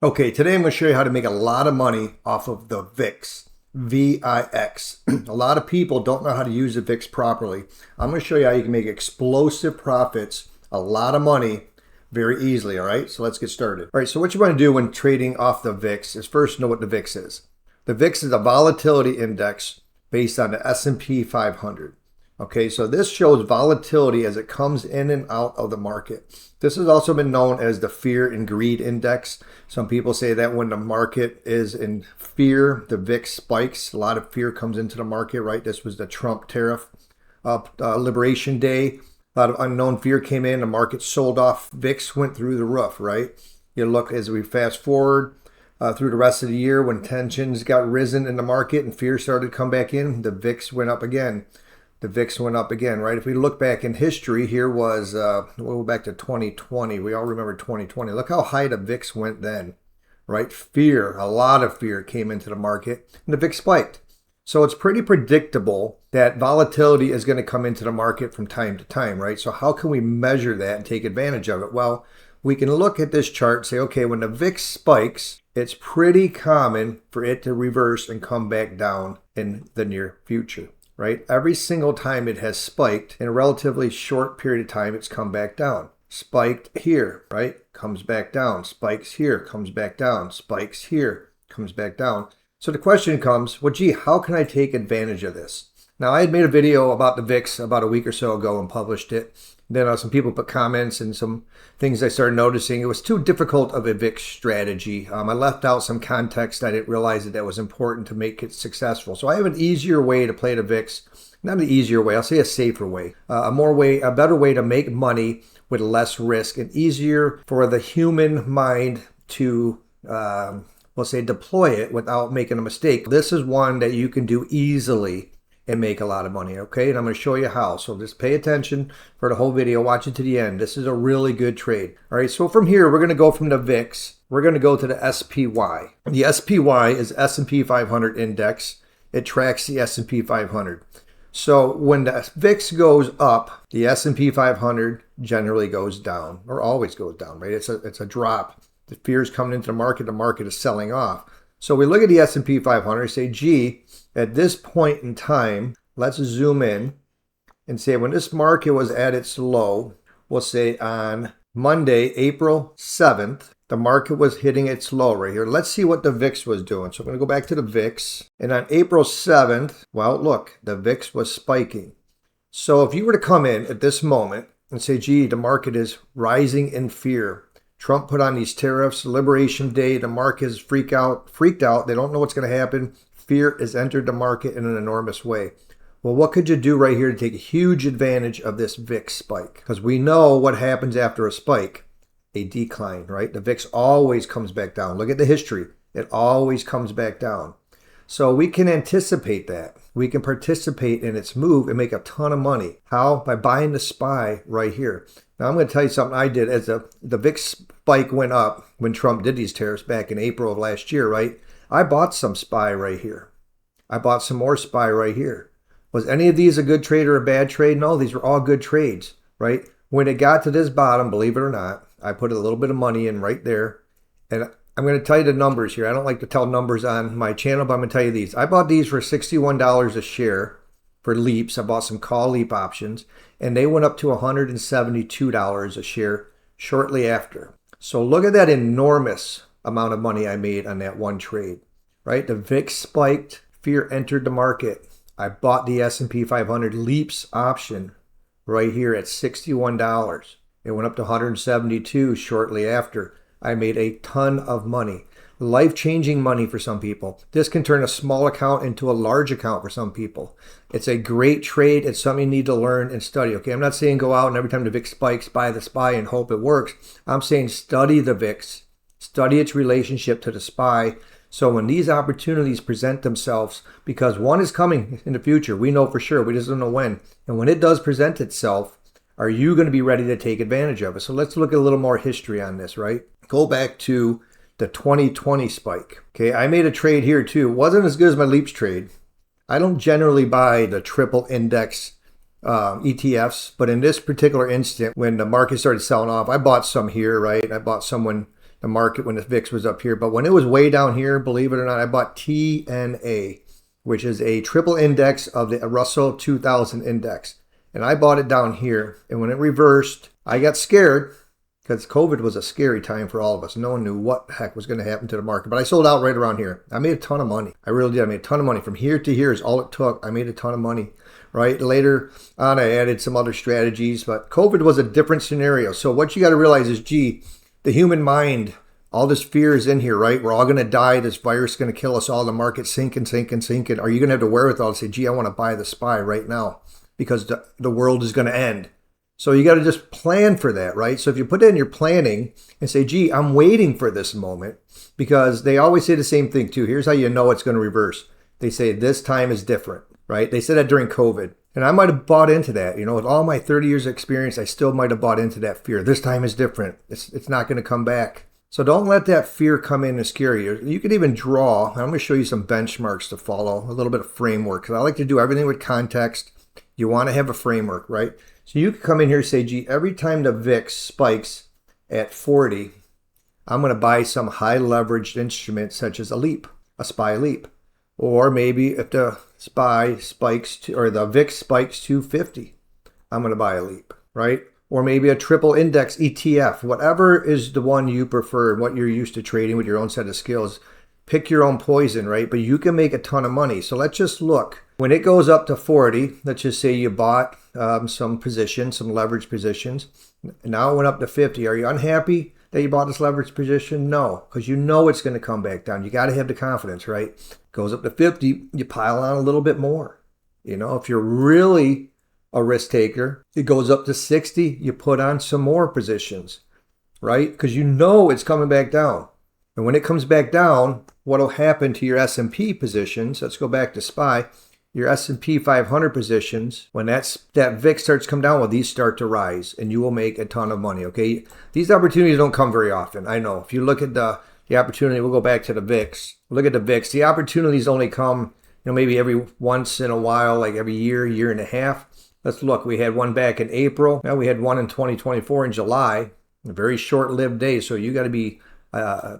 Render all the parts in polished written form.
Okay, today I'm going to show you how to make a lot of money off of the VIX, V-I-X. A lot of people don't know how to use the VIX properly. I'm going to show you how you can make explosive profits, a lot of money, very easily, all right? So let's get started. All right, so what you want to do when trading off the VIX is first know what the VIX is. The VIX is a volatility index based on the S&P 500. Okay, so this shows volatility as it comes in and out of the market. This has also been known as the fear and greed index. Some people say that when the market is in fear, the VIX spikes. A lot of fear comes into the market, right? This was the Trump tariff liberation day. A lot of unknown fear came in. The market sold off. VIX went through the roof, right? You look as we fast forward through the rest of the year when tensions got risen in the market and fear started to come back in, the VIX went up again. The VIX went up again, right? If we look back in history, here was, we'll go back to 2020. We all remember 2020. Look how high the VIX went then, right? Fear, a lot of fear came into the market, and the VIX spiked. So it's pretty predictable that volatility is going to come into the market from time to time, right? So how can we measure that and take advantage of it? Well, we can look at this chart and say, okay, when the VIX spikes, it's pretty common for it to reverse and come back down in the near future. Right? Every single time it has spiked in a relatively short period of time, it's come back down. Spiked here, right? Comes back down. Spikes here, comes back down. Spikes here, comes back down. So the question comes, well, gee, how can I take advantage of this? Now, I had made a video about the VIX about a week or so ago and published it. Then some people put comments and some things I started noticing. It was too difficult of a VIX strategy. I left out some context. I didn't realize that was important to make it successful. So I have an easier way to play the VIX. Not an easier way, I'll say a safer way. A better way to make money with less risk and easier for the human mind to we'll say deploy it without making a mistake. This is one that you can do easily and make a lot of money, okay? And I'm going to show you how. So just pay attention for the whole video. Watch it to the end. This is a really good trade. All right, so from here, we're going to go from the VIX. We're going to go to the SPY. The SPY is S&P 500 index. It tracks the S&P 500. So when the VIX goes up, the S&P 500 generally goes down, or always goes down, right? It's a drop. The fear is coming into the market is selling off. So we look at the S&P 500 and say, gee, at this point in time, let's zoom in and say when this market was at its low, we'll say on Monday, April 7th, the market was hitting its low right here. Let's see what the VIX was doing. So I'm going to go back to the VIX. And on April 7th, well, look, the VIX was spiking. So if you were to come in at this moment and say, gee, the market is rising in fear. Trump put on these tariffs, Liberation Day, the market is freaked out. They don't know what's going to happen. Fear has entered the market in an enormous way. Well, what could you do right here to take a huge advantage of this VIX spike? Because we know what happens after a spike, a decline, right? The VIX always comes back down. Look at the history. It always comes back down. So we can anticipate that. We can participate in its move and make a ton of money. How? By buying the SPY right here. Now, I'm going to tell you something I did as the VIX spike went up when Trump did these tariffs back in April of last year, right? I bought some SPY right here. I bought some more SPY right here. Was any of these a good trade or a bad trade? No, these were all good trades, right? When it got to this bottom, believe it or not, I put a little bit of money in right there. And I'm going to tell you the numbers here. I don't like to tell numbers on my channel, but I'm going to tell you these. I bought these for $61 a share for leaps. I bought some call leap options, and they went up to $172 a share shortly after. So look at that enormous amount of money I made on that one trade, right? The VIX spiked, fear entered the market. I bought the S&P 500 leaps option right here at $61. It went up to $172 shortly after. I made a ton of money. Life-changing money for some people. This can turn a small account into a large account for some people. It's a great trade. It's something you need to learn and study. Okay, I'm not saying go out and every time the VIX spikes, buy the SPY and hope it works. I'm saying study the VIX. Study its relationship to the SPY. So when these opportunities present themselves, because one is coming in the future, we know for sure, we just don't know when. And when it does present itself, are you going to be ready to take advantage of it? So let's look at a little more history on this, right? Go back to the 2020 spike. Okay, I made a trade here too. It wasn't as good as my leaps trade. I don't generally buy the triple index ETFs, but in this particular instant, when the market started selling off, I bought some here, right? I bought some when the market when the VIX was up here. But when it was way down here, believe it or not, I bought TNA, which is a triple index of the Russell 2000 index. And I bought it down here. And when it reversed, I got scared because COVID was a scary time for all of us. No one knew what the heck was going to happen to the market. But I sold out right around here. I made a ton of money. I really did. I made a ton of money. From here to here is all it took. I made a ton of money, right? Later on, I added some other strategies. But COVID was a different scenario. So what you got to realize is, gee, the human mind, all this fear is in here, right? We're all going to die. This virus is going to kill us all. The market's sinking. Are you going to have the wherewithal to say, gee, I want to buy the SPY right now because the world is going to end? So you got to just plan for that, right? So if you put that in your planning and say, gee, I'm waiting for this moment, because they always say the same thing too. Here's how you know it's going to reverse. They say this time is different, right? They said that during COVID. And I might have bought into that. With all my 30 years of experience, I still might have bought into that fear. This time is different. It's not going to come back. So don't let that fear come in and scare you. You could even draw. I'm going to show you some benchmarks to follow, a little bit of framework, because I like to do everything with context. You want to have a framework, right? So you could come in here and say, gee, every time the VIX spikes at 40, I'm going to buy some high leveraged instrument such as a SPY leap. Or maybe if the SPY spikes to, or the VIX spikes to 50, I'm going to buy a leap, right? Or maybe a triple index ETF, whatever is the one you prefer and what you're used to trading with your own set of skills. Pick your own poison, right? But you can make a ton of money. So let's just look. When it goes up to 40, let's just say you bought some positions, some leverage positions. Now it went up to 50. Are you unhappy that you bought this leverage position? No, because you know it's going to come back down. You got to have the confidence, right? Goes up to 50, you pile on a little bit more. If you're really a risk taker, it goes up to 60, you put on some more positions, right? Because you know it's coming back down. And when it comes back down, what will happen to your S&P positions? Let's go back to SPY. Your S&P 500 positions, when that VIX starts to come down, well, these start to rise, and you will make a ton of money, okay? These opportunities don't come very often. I know. If you look at the opportunity, we'll go back to the VIX. Look at the VIX. The opportunities only come, maybe every once in a while, like every year and a half. Let's look. We had one back in April. Now we had one in 2024 in July. A very short-lived day, so you got to be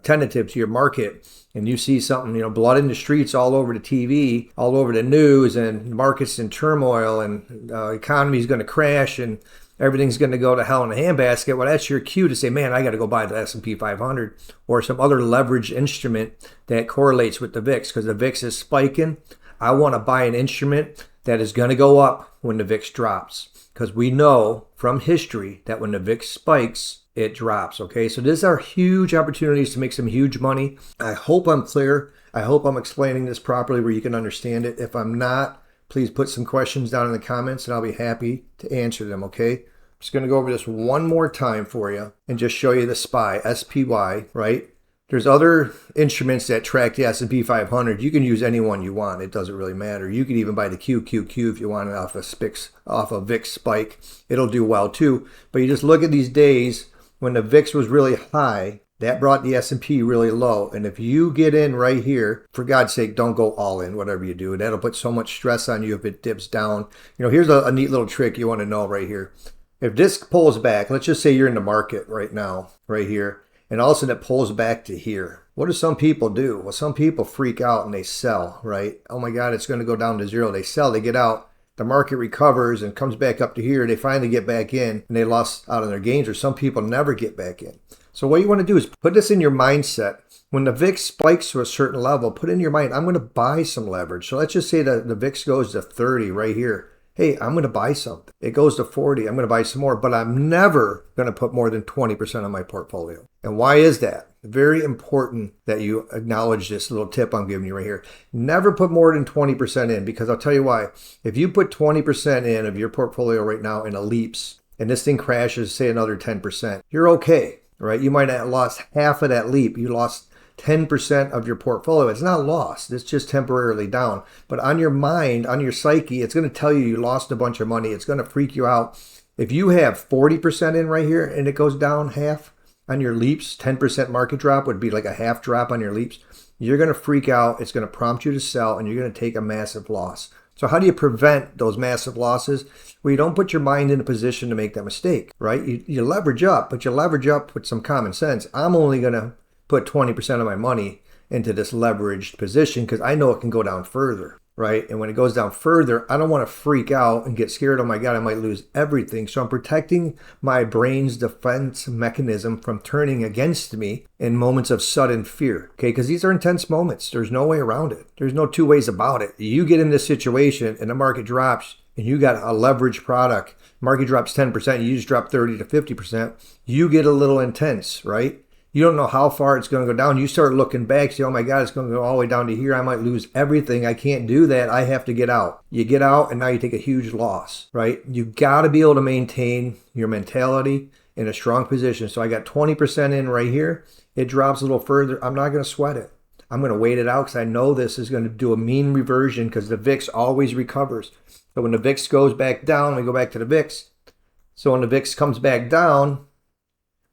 tentative to your market. And you see something, blood in the streets all over the TV, all over the news, and markets in turmoil, and economy's going to crash, and everything's going to go to hell in a handbasket. Well, that's your cue to say, man, I got to go buy the S&P 500 or some other leverage instrument that correlates with the VIX, because the VIX is spiking. I want to buy an instrument that is going to go up when the VIX drops, because we know from history that when the VIX spikes, it drops, okay? So these are huge opportunities to make some huge money. I hope I'm clear. I hope I'm explaining this properly where you can understand it. If I'm not, please put some questions down in the comments and I'll be happy to answer them, okay? I'm just going to go over this one more time for you and just show you the SPY, SPY, right? There's other instruments that track the S&P 500. You can use any one you want. It doesn't really matter. You could even buy the QQQ if you want it off a VIX spike. It'll do well too. But you just look at these days when the VIX was really high, that brought the S&P really low. And if you get in right here, for God's sake, don't go all in, whatever you do. That'll put so much stress on you if it dips down. Here's a neat little trick you want to know right here. If this pulls back, let's just say you're in the market right now, right here, and all of a sudden it pulls back to here. What do some people do? Well, some people freak out and they sell, right? Oh my God, it's going to go down to zero. They sell, they get out. The market recovers and comes back up to here. They finally get back in and they lost out on their gains, or some people never get back in. So what you want to do is put this in your mindset. When the VIX spikes to a certain level, put in your mind, I'm going to buy some leverage. So let's just say that the VIX goes to 30 right here. Hey, I'm going to buy something. It goes to 40. I'm going to buy some more, but I'm never going to put more than 20% on my portfolio. And why is that? Very important that you acknowledge this little tip I'm giving you right here. Never put more than 20% in, because I'll tell you why. If you put 20% in of your portfolio right now and it leaps, and this thing crashes, say another 10%, you're okay, right? You might have lost half of that leap. You lost 10% of your portfolio. It's not lost. It's just temporarily down. But on your mind, on your psyche, it's going to tell you you lost a bunch of money. It's going to freak you out. If you have 40% in right here and it goes down half on your leaps, 10% market drop would be like a half drop on your leaps. You're going to freak out. It's going to prompt you to sell and you're going to take a massive loss. So how do you prevent those massive losses? Well, you don't put your mind in a position to make that mistake, right? You leverage up, but you leverage up with some common sense. I'm only going to put 20% of my money into this leveraged position because I know it can go down further, right? And when it goes down further, I don't want to freak out and get scared. Oh my God, I might lose everything. So I'm protecting my brain's defense mechanism from turning against me in moments of sudden fear, okay? Because these are intense moments. There's no way around it. There's no two ways about it. You get in this situation and the market drops and you got a leveraged product, market drops 10%, you just drop 30 to 50%, you get a little intense, right? You don't know how far it's going to go down. You start looking back, say, oh my God, it's going to go all the way down to here. I might lose everything. I can't do that. I have to get out. You get out and now you take a huge loss, right? You got to be able to maintain your mentality in a strong position. So I got 20% in right here. It drops a little further. I'm not going to sweat it. I'm going to wait it out because I know this is going to do a mean reversion because the VIX always recovers. So when the VIX goes back down, we go back to the VIX. So when the VIX comes back down,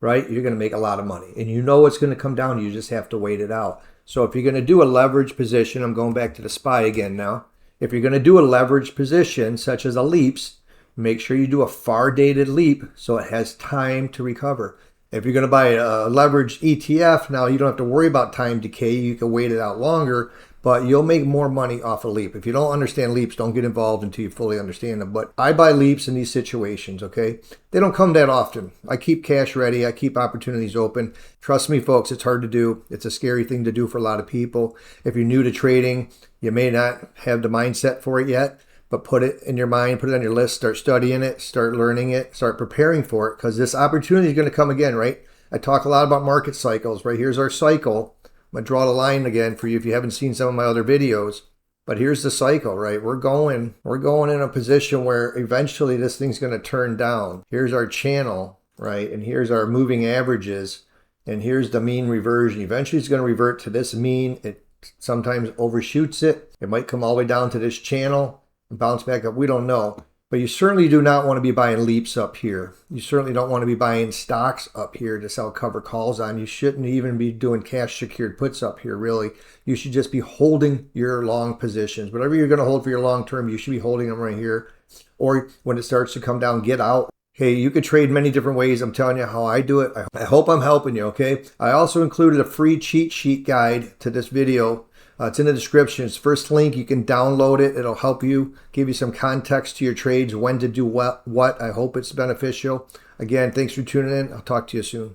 right, you're going to make a lot of money. And you know it's going to come down. You just have to wait it out. So if you're going to do a leverage position, I'm going back to the SPY again now. If you're going to do a leverage position, such as a leaps, make sure you do a far dated leap so it has time to recover. If you're going to buy a leveraged ETF, now you don't have to worry about time decay. You can wait it out longer, but you'll make more money off a leap. If you don't understand leaps, don't get involved until you fully understand them. But I buy leaps in these situations, okay? They don't come that often. I keep cash ready. I keep opportunities open. Trust me, folks, it's hard to do. It's a scary thing to do for a lot of people. If you're new to trading, you may not have the mindset for it yet, but put it in your mind, put it on your list, start studying it, start learning it, start preparing for it, because this opportunity is going to come again, right? I talk a lot about market cycles, right? Here's our cycle. I'm going to draw the line again for you if you haven't seen some of my other videos. But here's the cycle, right? We're going in a position where eventually this thing's going to turn down. Here's our channel, right? And here's our moving averages. And here's the mean reversion. Eventually it's going to revert to this mean. It sometimes overshoots it. It might come all the way down to this channel and bounce back up. We don't know. But you certainly do not want to be buying leaps up here. You certainly don't want to be buying stocks up here to sell cover calls on. You shouldn't even be doing cash secured puts up here, really. You should just be holding your long positions. Whatever you're going to hold for your long term, you should be holding them right here. Or when it starts to come down, get out. Hey, you could trade many different ways. I'm telling you how I do it. I hope I'm helping you, okay? I also included a free cheat sheet guide to this video. It's in the description. It's the first link. You can download it. It'll help you, give you some context to your trades, when to do what. I hope it's beneficial. Again, thanks for tuning in. I'll talk to you soon.